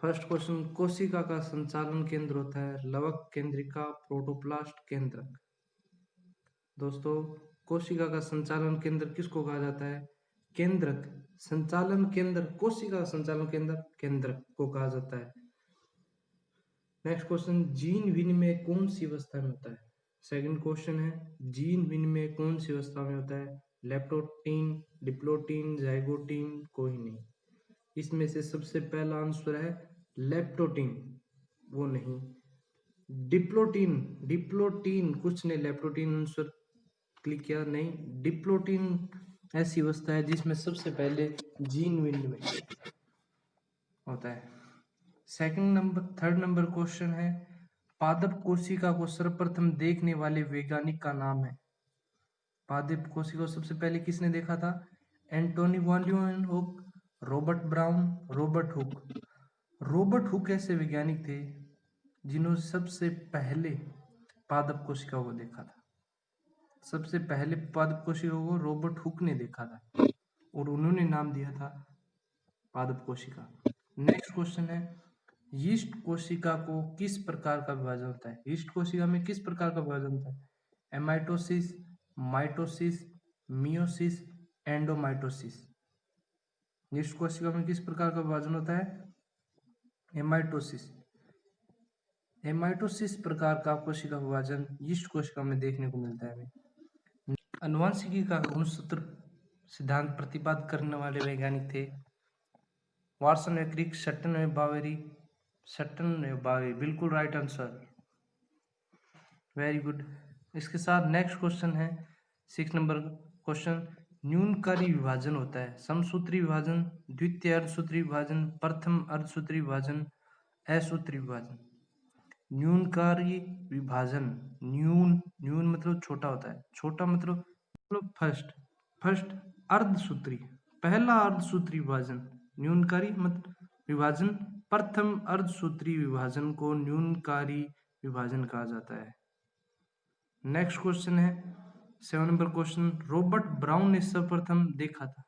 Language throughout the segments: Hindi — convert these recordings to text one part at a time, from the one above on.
फर्स्ट क्वेश्चन, कोशिका का संचालन केंद्र होता है लवक केंद्रिका प्रोटोप्लास्ट केंद्रक। दोस्तों, कोशिका का संचालन केंद्र किसको कहा जाता है? केंद्रक। संचालन केंद्र, कोशिका का संचालन केंद्र केंद्रक को कहा जाता है। नेक्स्ट क्वेश्चन, जीन विनिमय कौन सी अवस्था में होता है? सेकंड क्वेश्चन है, जीन विनिमय कौन सी अवस्था में होता है? लेप्टोटीन, डिप्लोटीन, जाइगोटीन, कोई नहीं। इसमें से सबसे पहला आंसर है लेप्टोटीन, वो नहीं। डिप्लोटीन, डिप्लोटीन कुछ नहीं, लेप्टोटीन आंसर क्लिक किया नहीं। डिप्लोटीन ऐसी अवस्था है जिसमें सबसे पहले जीन विनिमय होता है। थर्ड नंबर क्वेश्चन है, पादप कोशिका को सर्वप्रथम देखने वाले वैज्ञानिक का नाम है। पादप कोशिका को सबसे पहले किसने देखा था? Antonie van Leeuwenhoek, Robert Brown, Robert Hooke. Robert Hooke ऐसे वैज्ञानिक थे जिन्होंने सबसे पहले पादप कोशिका को देखा था। सबसे पहले पादप कोशिका को रॉबर्ट हुक ने देखा था और उन्होंने नाम दिया था पादप कोशिका। नेक्स्ट क्वेश्चन है, यीस्ट कोशिका को किस प्रकार का विभाजन होता है? यीस्ट कोशिका में किस प्रकार का विभाजन होता है? Amitosis, mitosis, meiosis, एंडोमाइटोसिस। यीस्ट कोशिका में किस प्रकार का विभाजन होता है? एमाइटोसिस। एमाइटोसिस प्रकार का कोशिका विभाजन यीस्ट कोशिका में देखने को मिलता है। आनुवंशिकी का गुणसूत्र सिद्धांत प्रतिपादित करने वाले वैज्ञानिक थे वाटसन व क्रिक, सटन व बावेरी। सटन व बावेरी बिल्कुल राइट आंसर, वेरी गुड। इसके साथ नेक्स्ट क्वेश्चन है 6 नंबर क्वेश्चन, न्यूनकारी विभाजन होता है समसूत्री विभाजन, द्वितीय अर्धसूत्री विभाजन, प्रथम अर्धसूत्री विभाजन, असूत्री विभाजन। न्यूनकारी विभाजन, न्यून मतलब छोटा होता है, छोटा मतलब फर्स्ट अर्धसूत्री, पहला अर्धसूत्री विभाजन। न्यूनकारी मतलब विभाजन, प्रथम अर्धसूत्री विभाजन को न्यूनकारी विभाजन कहा जाता है। नेक्स्ट क्वेश्चन है 7 नंबर क्वेश्चन, रॉबर्ट ब्राउन ने सर्वप्रथम देखा था।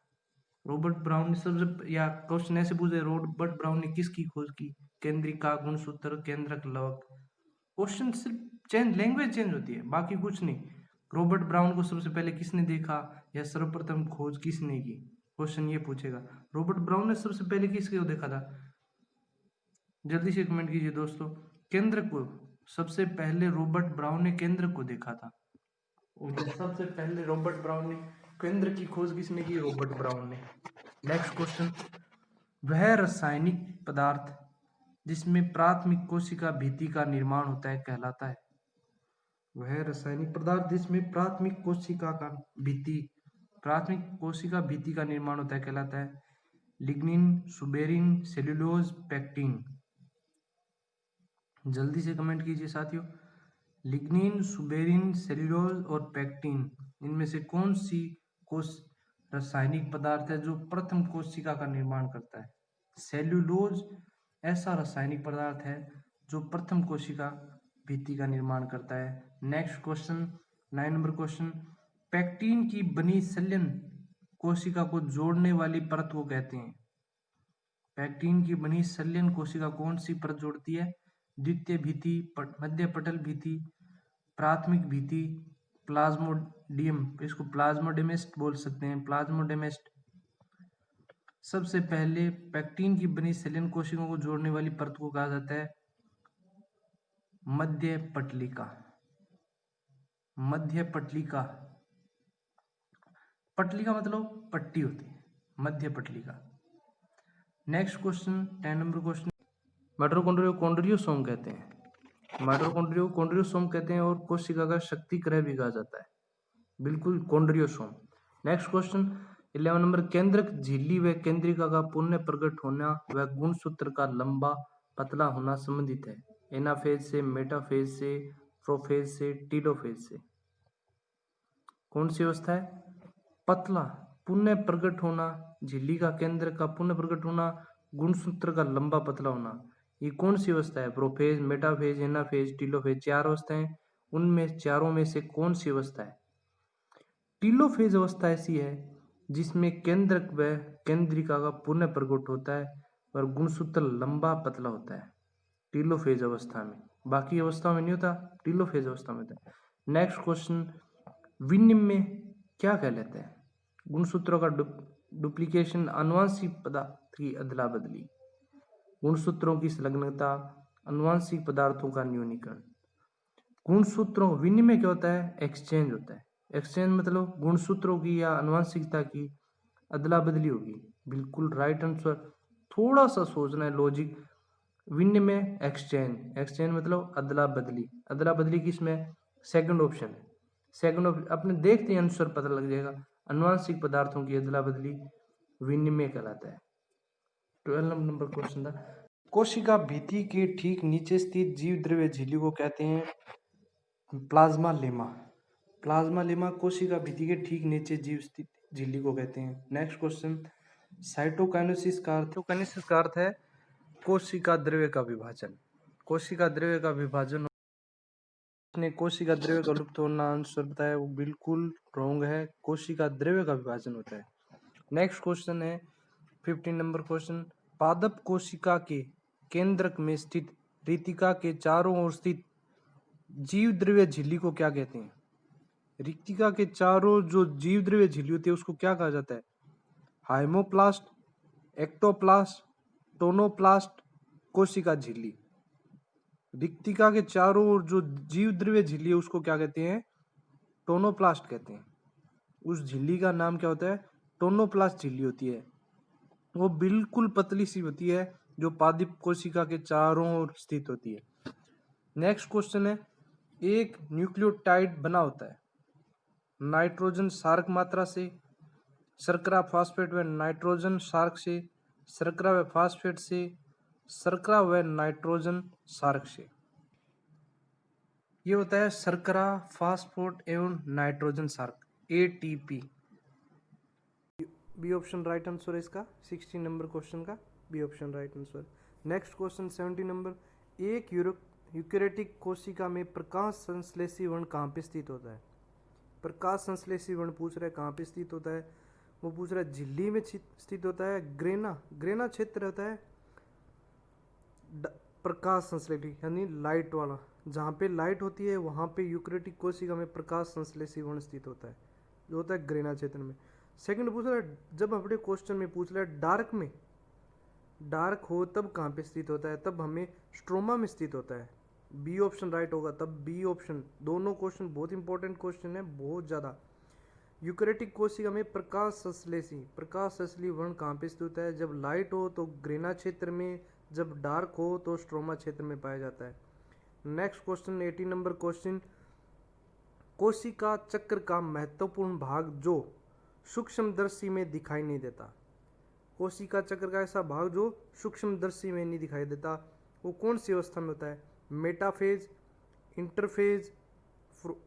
रॉबर्ट ब्राउन ने सबसे, या क्वेश्चन ऐसे पूछे, रॉबर्ट ब्राउन ने किसकी खोज की? केंद्रिका, गुणसूत्र, केंद्रक, लवक। क्वेश्चन सिर्फ चेंज, लैंग्वेज चेंज होती है, बाकी कुछ नहीं। रॉबर्ट ब्राउन को सबसे पहले किसने देखा या सर्वप्रथम खोज किसने की, क्वेश्चन ये पूछेगा। रॉबर्ट ब्राउन ने सबसे पहले किसको देखा था? जल्दी से कमेंट कीजिए दोस्तों। केंद्र को सबसे पहले रॉबर्ट ब्राउन ने केंद्र को देखा था। सबसे पहले रॉबर्ट ब्राउन ने केंद्र की खोज किसने की? रॉबर्ट ब्राउन ने। नेक्स्ट क्वेश्चन, वह रासायनिक पदार्थ जिसमें प्राथमिक कोशिका भित्ति का निर्माण होता है कहलाता है। वह रासायनिक पदार्थ जिसमें प्राथमिक कोशिका भित्ति का निर्माण होता है कहलाता है लिग्निन, सुबेरिन, सेल्यूलोज, पेक्टिन। जल्दी से कमेंट कीजिए साथियों। लिग्निन, सुबेरिन, सेल्यूलोज और पेक्टिन, इनमें से कौन सी रासायनिक पदार्थ है जो प्रथम कोशिका का निर्माण करता है? सेल्यूलोज ऐसा रासायनिक पदार्थ है जो प्रथम कोशिका भित्ति का निर्माण करता है। Next question 9 number question, pectin की बनी संलयन कोशिका को जोड़ने वाली परत को कहते हैं। पेक्टिन की बनी संलयन कोशिका कौन सी परत जोड़ती है? द्वितीय भित्ति, मध्य पटल भित्ति, प्राथमिक भित्ति, प्लाज्मोडियम, इसको प्लाज्मोडेमेस्ट बोल सकते हैं, प्लाज्मोडेमेस्ट। सबसे पहले पेक्टिन की बनी संलयन कोशिकाओं को जोड़ने वाली परत को कहा जाता है मध्य पटलिका। मध्य पटलिका, पटलिका मतलब पट्टी होती है, मध्य पटलिका। Next question 10 number question, mitochondria chondriosome कहते हैं। माइटोकॉन्ड्रिया कॉन्ड्रियोसोम कहते हैं और कोशिका का शक्ति क्रय भी कहा जाता है, बिल्कुल कॉन्ड्रियोसोम। नेक्स्ट क्वेश्चन 11 नंबर, केंद्रक झिल्ली व केंद्रिका का पुनः प्रकट होना व गुणसूत्र का लंबा पतला होना संबंधित है। एनाफेज से, मेटाफेज से, प्रोफेज से, टीलोफेज से। कौन सी अवस्था है? पतला, पुनः प्रकट होना, झिल्ली का केंद्र का पुनः प्रकट होना, गुणसूत्र का लंबा पतला होना, ये कौन सी अवस्था है? प्रोफेज, मेटाफेज, एनाफेज, टीलोफेज, 4 अवस्थाएं। उनमें चारों में से कौन सी अवस्था है? टीलोफेज अवस्था ऐसी है जिसमें केंद्रक व केंद्रिका का पुनः प्रकट होता है, और गुणसूत्र लंबा पतला होता है टीलोफेज अवस्था में, बाकी अवस्थाओं में नहीं होता, टीलोफेज अवस्था में होता है। नेक्स्ट क्वेश्चन, विनिमय क्या कहलाता है? गुणसूत्रों का डुप्लीकेशन, आनुवंशिक पदार्थ की अदला बदली, गुणसूत्रों की संलग्नता, आनुवंशिक पदार्थों का न्यूनीकरण। गुणसूत्रों, विनिमय क्या होता है? एक्सचेंज होता है। एक्सचेंज मतलब गुणसूत्रों की या आनुवंशिकता की अदला बदली होगी। बिल्कुल राइट आंसर। थोड़ा सा सोचना है, लॉजिक। विनिमय, एक्सचेंज, एक्सचेंज मतलब अदला बदली। अदला बदली किसमें? सेकंड ऑप्शन है। सेकंड ऑप्शन अपने देखते हैं, आंसर पता लग जाएगा। आनुवंशिक पदार्थों की अदला बदली विनिमय कहलाता है। 12 नंबर क्वेश्चन था, कोशिका भित्ति के ठीक नीचे स्थित जीव द्रव्य झिल्ली को कहते हैं प्लाज्मा लेमा। प्लाज्मा लेमा कोशिका भित्ति के ठीक नीचे जीव स्थित झिल्ली को कहते हैं। नेक्स्ट क्वेश्चन, साइटोकाइनेसिस का अर्थ है कोशिका द्रव्य का विभाजन। कोशिका द्रव्य का विभाजन ने कोशिका द्रव्य का लुप्त होना आंसर बताया, वो बिल्कुल रॉन्ग है। कोशिका द्रव्य का विभाजन होता है। नेक्स्ट क्वेश्चन है 15 नंबर क्वेश्चन, पादप कोशिका के केंद्रक में स्थित रिक्तिका के चारों ओर स्थित जीव द्रव्य झिल्ली को क्या कहते हैं? रिक्तिका के चारों जो जीव द्रव्य झिल्ली होती है उसको क्या कहा जाता है? हाइमोप्लास्ट, एक्टोप्लास्ट, टोनोप्लास्ट, कोशिका झिल्ली। रिक्तिका के चारों ओर जो जीव द्रव्य झिल्ली है उसको क्या कहते हैं? टोनोप्लास्ट कहते हैं। उस झिल्ली का नाम क्या होता है? टोनोप्लास्ट झिल्ली होती है। वो बिल्कुल पतली सी होती है जो पादप कोशिका के चारों ओर स्थित होती है। नेक्स्ट क्वेश्चन है, एक न्यूक्लियोटाइड बना होता है नाइट्रोजन क्षारक मात्रा से, शर्करा फास्फेट व नाइट्रोजन क्षारक से, शर्करा व फास्फेट से, शर्करा व नाइट्रोजन क्षारक से। ये होता है शर्करा फास्फेट एवं नाइट्रोजन क्षारक, ATP। B option right answer है इसका। 16 नंबर क्वेश्चन का B option right answer. Next question 70 number, एक यूकेरियोटिक कोशिका में प्रकाश संश्लेषी वर्ण कहाँ पे स्थित होता है? प्रकाश संश्लेषी वर्ण पूछ रहा है कहाँ पे स्थित होता है। वो पूछ रहा है झिल्ली में स्थित होता है, ग्रेना क्षेत्र होता है प्रकाश संश्लेषी यानी लाइट वाला। जहाँ पे लाइट होती है वहाँ पे यूकेरियोटिक कोशिका में प्रकाश संश्लेषी वर्ण स्थित होता है, जो होता है ग्रेना क्षेत्र में। सेकंड पूछ रहा है, जब अपने क्वेश्चन में पूछ रहा है डार्क हो तब कहाँ पे स्थित होता है? तब हमें स्ट्रोमा में स्थित होता है। बी ऑप्शन राइट होगा तब बी ऑप्शन। दोनों क्वेश्चन बहुत इंपॉर्टेंट क्वेश्चन है, बहुत ज़्यादा। यूकेरियोटिक कोशिका में प्रकाश संश्लेषी वर्ण कहाँ पे स्थित होता है? जब लाइट हो तो ग्रेना क्षेत्र में, जब डार्क हो तो स्ट्रोमा क्षेत्र में पाया जाता है। नेक्स्ट क्वेश्चन 18 नंबर क्वेश्चन, कोशिका चक्र का महत्वपूर्ण भाग जो सूक्ष्मदर्शी में दिखाई नहीं देता। कोशिका चक्र का ऐसा भाग जो सूक्ष्मदर्शी में नहीं दिखाई देता, वो कौन सी अवस्था में होता है? Metaphase, interphase,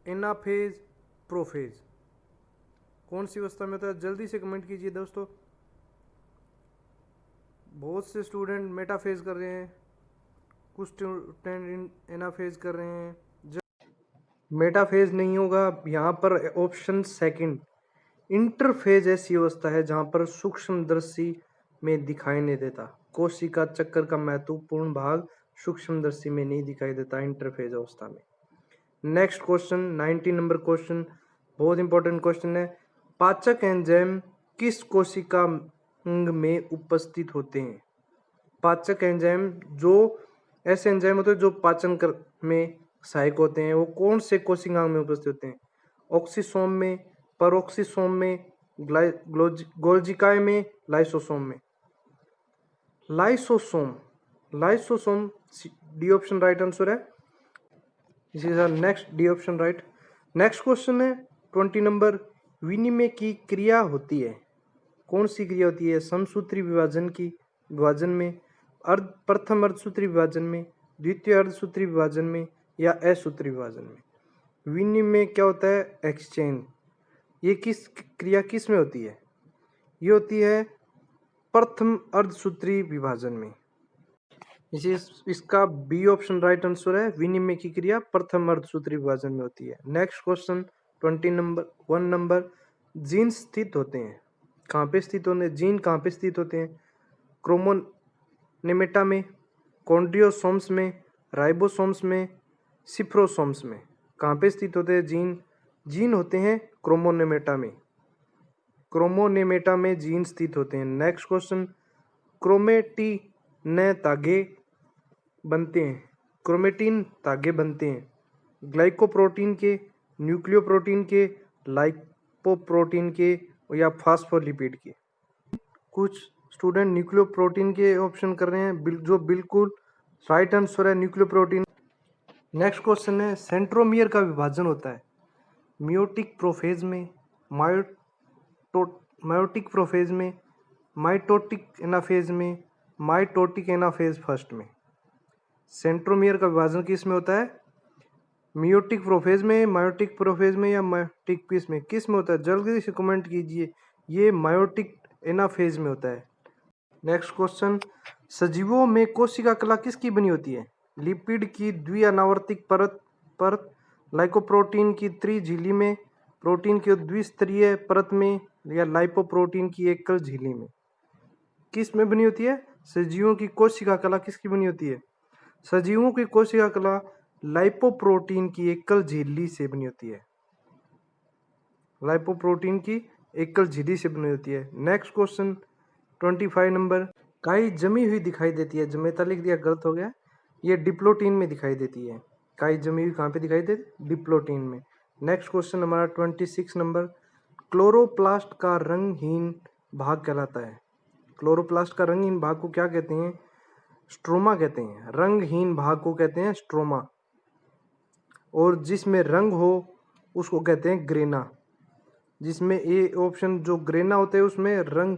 anaphase, prophase. कौन सी अवस्था में होता है? जल्दी से कमेंट कीजिए दोस्तों। बहुत से स्टूडेंट मेटाफेज कर रहे हैं, कुछ स्टूडेंट एनाफेज कर रहे हैं। मेटाफेज नहीं होगा यहाँ पर। ऑप्शन सेकंड, इंटरफेज ऐसी अवस्था है जहां पर सूक्ष्मदर्शी में दिखाई नहीं देता। कोशिका चक्र का महत्वपूर्ण भाग सूक्ष्मदर्शी में नहीं दिखाई देता इंटरफेज अवस्था में। नेक्स्ट क्वेश्चन 19 नंबर क्वेश्चन, बहुत इंपॉर्टेंट क्वेश्चन है, पाचक एंजाइम किस कोशिका अंग में उपस्थित होते हैं? पाचक एंजाइम, जो ऐसे एंजाइम होते हैं जो पाचन कर में सहायक होते हैं, वो कौन से कोशिका अंग में उपस्थित होते हैं? ऑक्सीसोम में, पेरोक्सीसोम में, गोल्जिकाय में, लाइसोसोम में। Lysosome D option right answer है। This is our next D option right. Next question है 20 नंबर, विनिमय की क्रिया होती है, कौन सी क्रिया होती है? समसूत्री विभाजन में, प्रथम अर्धसूत्री विभाजन में, द्वितीय अर्धसूत्री विभाजन में, या असूत्री विभाजन में। विनिमय क्या होता है? एक्सचेंज। ये क्रिया किस में होती है? ये होती है प्रथम अर्धसूत्री विभाजन में। इसका बी ऑप्शन राइट आंसर है। विनिमय की क्रिया प्रथम अर्धसूत्री विभाजन में होती है। नेक्स्ट क्वेश्चन 1 नंबर, जीन स्थित होते हैं कहाँ पे स्थित होते हैं? जीन कहाँ पे स्थित होते हैं? नेमेटा में, कॉन्ड्रियोसोम्स में, राइबोसोम्स में, सिप्रोसोम्स में। कहाँ पे स्थित होते हैं जीन? जीन होते हैं क्रोमोनेमेटा में। क्रोमोनेमेटा में जीन स्थित होते हैं। नेक्स्ट क्वेश्चन, क्रोमेटिन धागे बनते हैं। क्रोमेटिन धागे बनते हैं ग्लाइकोप्रोटीन के, न्यूक्लियोप्रोटीन के, लाइपोप्रोटीन के या फास्फोलिपिड के। कुछ स्टूडेंट न्यूक्लियोप्रोटीन के ऑप्शन कर रहे हैं, जो बिल्कुल राइट आंसर है न्यूक्लियोप्रोटीन। नेक्स्ट क्वेश्चन है, सेंट्रोमियर का विभाजन होता है मियोटिक प्रोफेज में, मायोटिक प्रोफेज में, माइटोटिक एनाफेज में, माइटोटिक एनाफेज फर्स्ट में। सेंट्रोमियर का विभाजन किस में होता है? मियोटिक प्रोफेज में, मायोटिक प्रोफेज में या मायोटिक पीस में? किस में होता है? जल्दी से कमेंट कीजिए। ये मायोटिक एनाफेज में होता है। नेक्स्ट क्वेश्चन, सजीवों में कोशिका कला किसकी बनी होती है? लिपिड की द्विअनावर्तिक परत, लाइकोप्रोटीन की त्रिझिल्ली में, प्रोटीन की द्विस्तरीय परत में या लाइपोप्रोटीन की एकल झिल्ली में? किस में बनी होती है? सजीवों की कोशिका कला किसकी बनी होती है? सजीवों की कोशिका कला लाइपोप्रोटीन की एकल झिल्ली से बनी होती है। लाइपोप्रोटीन की एकल झिल्ली से बनी होती है। नेक्स्ट क्वेश्चन 25 नंबर, काई जमी हुई दिखाई देती है। जमेता लिख दिया, गलत हो गया। ये डिप्लोटीन में दिखाई देती है। काई जमी हुई कहाँ पे दिखाई देती? डिप्लोटीन में। नेक्स्ट क्वेश्चन हमारा 26 नंबर, क्लोरोप्लास्ट का रंगहीन भाग कहलाता है। क्लोरोप्लास्ट का रंगहीन भाग को क्या कहते हैं? स्ट्रोमा कहते हैं। रंगहीन भाग को कहते हैं स्ट्रोमा, और जिसमें रंग हो उसको कहते हैं ग्रेना। जिसमें ए ऑप्शन जो ग्रेना होते हैं उसमें रंग,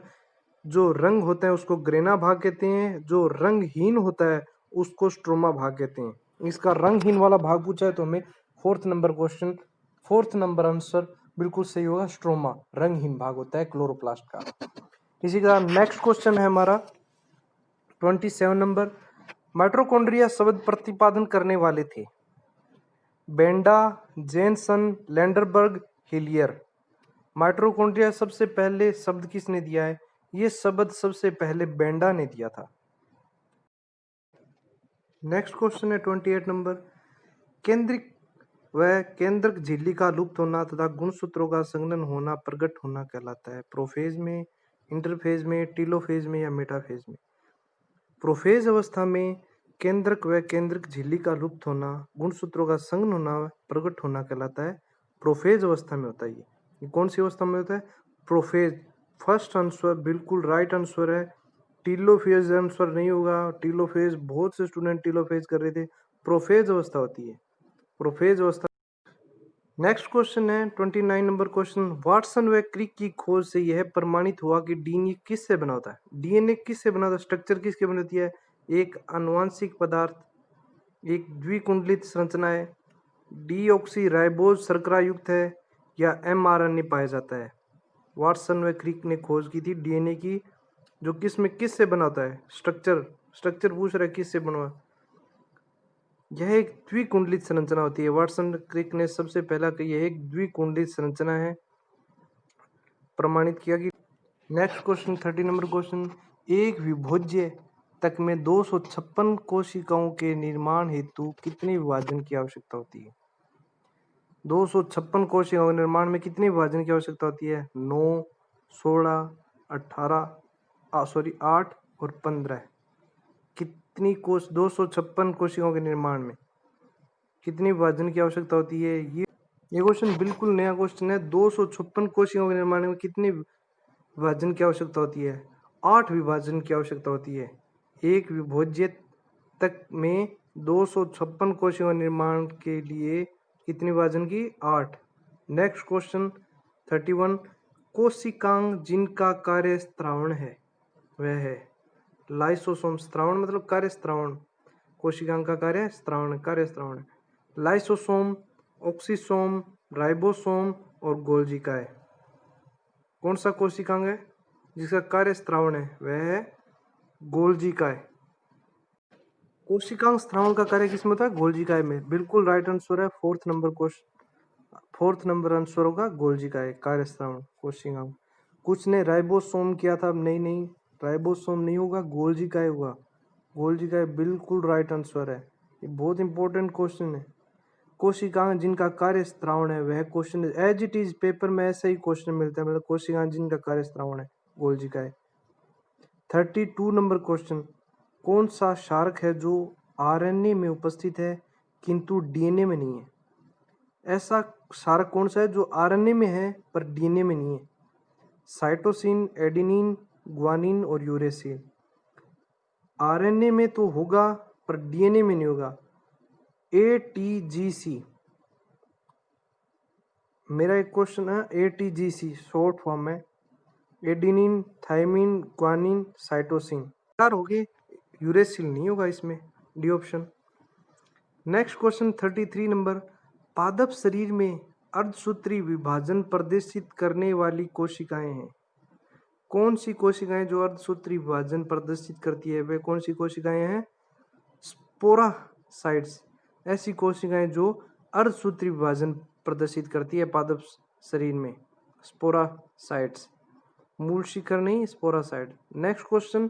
जो रंग होते हैं उसको ग्रेना भाग कहते हैं, जो रंगहीन होता है उसको स्ट्रोमा भाग कहते हैं। इसका रंगहीन वाला भाग पूछा है तो हमें 4th number question, 4th number answer बिल्कुल सही होगा। स्ट्रोमा रंगहीन भाग होता है क्लोरोप्लास्ट का। इसी का नेक्स्ट क्वेश्चन है हमारा 27 नंबर, माइटोकॉन्ड्रिया शब्द प्रतिपादन करने वाले थे Benda, Jensen, Landerberg, Hillier. Mitochondria सबसे पहले शब्द किसने दिया है? ये शब्द सबसे पहले बेंडा ने दिया था। नेक्स्ट क्वेश्चन है 28 नंबर, केंद्रिक व केंद्रक झिल्ली का लुप्त होना तथा गुणसूत्रों का संघनन होना, प्रकट होना कहलाता है। प्रोफेज में, इंटरफेज में, टीलोफेज में या मेटाफेज में? प्रोफेज अवस्था में केंद्रक व केंद्रक झिल्ली का लुप्त होना, गुणसूत्रों का संघनन होना, प्रकट होना कहलाता है। प्रोफेज अवस्था में होता है। ये कौन सी अवस्था में होता है? प्रोफेज। फर्स्ट आंसर बिल्कुल राइट आंसर है। टीलोफेज आंसर नहीं होगा। टीलोफेज, बहुत से स्टूडेंट टीलोफेज कर रहे थे। प्रोफेज अवस्था होती है, प्रोफेज अवस्था। नेक्स्ट क्वेश्चन है 29 नंबर क्वेश्चन, वाटसन व क्रिक की खोज से यह प्रमाणित हुआ कि डीएनए किससे बना होता है? डीएनए किससे बना होता है? स्ट्रक्चर किसके बनी होती है? एक आनुवांशिक पदार्थ, एक द्विकुंडलित संरचना है, डीऑक्सी राइबोज शर्करा युक्त है या एमआरएनए पाया जाता है? वाटसन व क्रिक ने खोज की थी डीएनए की, जो किससे बना होता है? स्ट्रक्चर पूछ रहा है किससे बना। यह एक द्विकुंडलित संरचना होती है। वाटसन क्रिक ने सबसे पहला कि यह एक द्विकुंडलित संरचना है प्रमाणित किया। कि नेक्स्ट क्वेश्चन 30 नंबर क्वेश्चन, एक विभोज्य तक में 256 कोशिकाओं के निर्माण हेतु कितने विभाजन की आवश्यकता होती है? 256 कोशिकाओं के निर्माण में कितने विभाजन की आवश्यकता होती है? 9, 16, 8 और 15। कितनी 256 कोशिकाओं के निर्माण में कितनी विभाजन की आवश्यकता होती है? ये क्वेश्चन बिल्कुल नया क्वेश्चन है। 256 कोशिकाओं के निर्माण में कितनी विभाजन की आवश्यकता होती है? 8 विभाजन की आवश्यकता होती है। एक विभोज्य तक में 256 कोशिकाओं के निर्माण के लिए कितनी विभाजन की? 8। नेक्स्ट क्वेश्चन 31, कोशिकांग जिनका कार्य स्त्रावण है वह है लाइसोसोम। स्त्रावण मतलब कार्य स्त्रावण। कोशिकांग का कार्य स्त्रावण, कार्य स्त्रावण। लाइसोसोम, ऑक्सीसोम, राइबोसोम और गोल्जिकाए। कौन सा कोशिकांग है जिसका कार्य स्त्रावण है? वह है गोल्जिकाए। कोशिकांग स्त्रावण का कार्य किसमें होता है? गोल्जिकाए में। बिल्कुल राइट आंसर है। 4th number question, 4th number answer होगा गोल्जिकाए, कार्य स्त्रावण कोशिकांग। कुछ ने राइबोसोम किया था, नहीं, राइबोसोम नहीं होगा, गोल्जिकाए होगा। गोल्जी का बिल्कुल राइट आंसर है। ये बहुत इंपॉर्टेंट क्वेश्चन है। कोशिकाएं जिनका कार्य स्त्रावण है, वह question as it is paper में ऐसे ही क्वेश्चन मिलता है, मतलब कोशिकाएं जिनका कार्य स्त्रावण है गोल्जी का है। 32 नंबर क्वेश्चन, कौन सा क्षारक है जो आरएनए में उपस्थित है किंतु डीएनए में नहीं है? ऐसा क्षारक कौन सा है जो आरएनए में है पर डीएनए में नहीं है? साइटोसिन, एडेनिन, ग्वानिन और यूरेसिल। आरएनए में तो होगा पर डीएनए में नहीं होगा। एटीजीसी, मेरा एक क्वेश्चन है एटीजीसी शॉर्ट फॉर्म में एडेनिन, थायमिन, ग्वानिन, साइटोसिन। चार हो गए, यूरेसिल नहीं होगा इसमें, D option. Next question 33 number, पादप शरीर में अर्धसूत्री विभाजन प्रदर्शित करने वाली कोशिकाएं हैं। कौन सी कोशिकाएं जो अर्धसूत्री विभाजन प्रदर्शित करती है, वे कौन सी कोशिकाएं हैं? स्पोरासाइट्स, ऐसी कोशिकाएं जो अर्धसूत्री विभाजन प्रदर्शित करती है पादप शरीर में, स्पोरासाइट्स, मूल शिखर नहीं, स्पोरासाइट। नेक्स्ट क्वेश्चन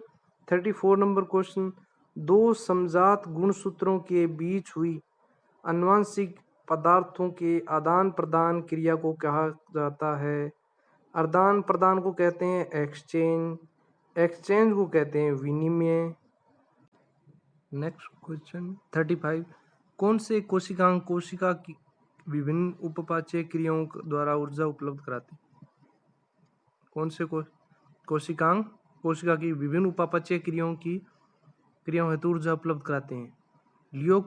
34 नंबर क्वेश्चन, दो समजात गुणसूत्रों के बीच हुई आनुवंशिक पदार्थों के आदान प्रदान क्रिया को कहा जाता है? आदान प्रदान को कहते हैं एक्सचेंज, एक्सचेंज को कहते हैं विनिमय। नेक्स्ट क्वेश्चन 35, कौन से कोशिकांग कोशिका की विभिन्न उपपाच्य क्रियाओं द्वारा ऊर्जा उपलब्ध कराते? कौन से कोशिकांग कोशिका की विभिन्न उपापचय क्रियाओं हेतु ऊर्जा उपलब्ध कराते हैं? लियो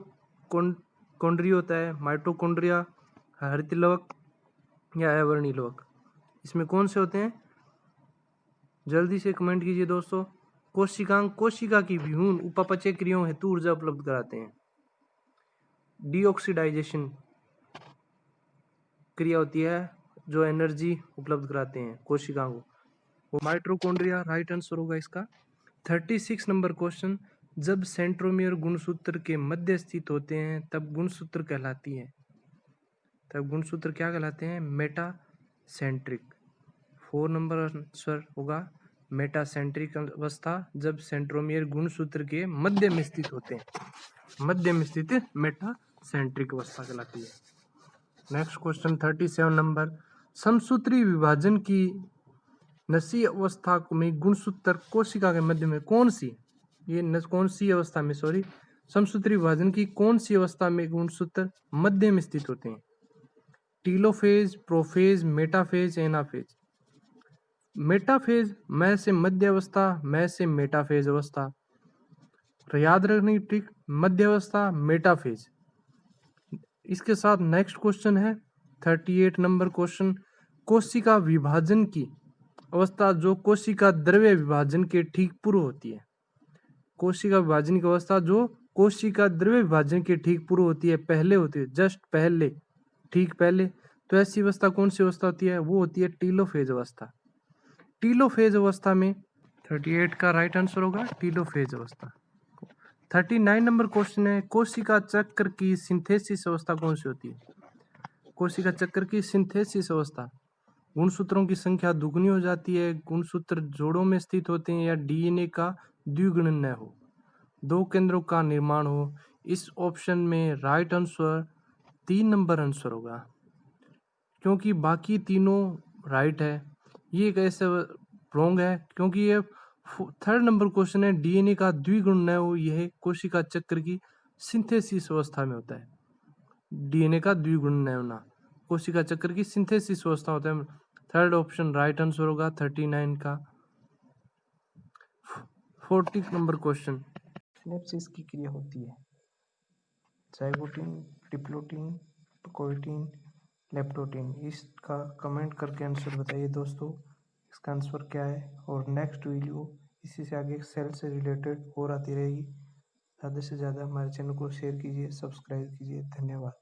कॉन्ड्री होता है, माइटोकॉन्ड्रिया, हरित लवक या अवर्णी लवक। इसमें कौन से होते हैं? जल्दी से कमेंट कीजिए दोस्तों। कोशिकांग कोशिका की विभिन्न उपापचय क्रियाओं हेतु ऊर्जा उपलब्ध कराते हैं। डीऑक्सीडाइजेशन क्रिया होती है जो एनर्जी उपलब्ध कराते हैं कोशिकाओं को, वो माइटोकॉन्ड्रिया राइट आंसर होगा इसका। 36 नंबर क्वेश्चन, जब सेंट्रोमियर गुणसूत्र के मध्य स्थित होते हैं तब गुणसूत्र कहलाती है? तब गुणसूत्र क्या कहलाते हैं? मेटासेंट्रिक। 4 नंबर आंसर होगा मेटासेंट्रिक अवस्था, जब सेंट्रोमियर गुणसूत्र के मध्य में स्थित होते हैं। मध्य में स्थित मेटासेंट्रिक अवस्था कहलाती है। नेक्स्ट क्वेश्चन 37 नंबर, समसूत्री विभाजन की नसी अवस्था में गुणसूत्र कोशिका के मध्य में कौन सी अवस्था में समसूत्री विभाजन की कौन सी अवस्था में गुणसूत्र मध्य में स्थित होते हैं? Telophase, prophase, metaphase, anaphase. Metaphase में से मध्य अवस्था, में से मेटाफेज अवस्था। तो याद रखने की ट्रिक, मध्य अवस्था मेटाफेज। इसके साथ नेक्स्ट क्वेश्चन है 38 नंबर क्वेश्चन, कोशिका विभाजन की अवस्था जो कोशिका द्रव्य विभाजन के ठीक पूर्व होती है। कोशिका विभाजन की अवस्था जो कोशिका द्रव्य विभाजन के ठीक पूर्व होती है, पहले होती है, जस्ट पहले, ठीक पहले। तो ऐसी अवस्था कौन सी अवस्था होती है? वो होती है टीलोफेज अवस्था। टीलोफेज अवस्था में 38 का राइट आंसर होगा टीलोफेज अवस्था। 39 नंबर क्वेश्चन है, कोशिका चक्र की सिंथेसिस अवस्था कौन सी होती है? कोशिका चक्र की सिंथेसिस अवस्था, गुणसूत्रों की संख्या दुगुनी हो जाती है, गुणसूत्र जोड़ों में स्थित होते हैं, या डीएनए का द्विगुणन हो, दो केंद्रों का निर्माण हो। इस ऑप्शन में राइट आंसर 3 नंबर आंसर होगा, क्योंकि बाकी तीनों राइट है। ये कैसे रॉन्ग है? क्योंकि ये 3rd नंबर क्वेश्चन है, डीएनए का द्विगुणन हो, यह कोशिका चक्र की सिंथेसिस अवस्था में होता है। डीएनए का द्विगुणन होना कोशिका चक्र की सिंथेसिस अवस्था होता है। 3rd ऑप्शन राइट आंसर होगा 39 का। 40 नंबर क्वेश्चन, सिनेप्सिस की क्रिया होती है जाइगोटिन, डिप्लोटिन, कोइटिन, लेप्टोटिन। इसका कमेंट करके आंसर बताइए दोस्तों, इसका आंसर क्या है। और नेक्स्ट वीडियो इसी से आगे सेल से रिलेटेड और आती रहेगी। ज़्यादा से ज़्यादा हमारे चैनल को शेयर कीजिए, सब्सक्राइब कीजिए। धन्यवाद।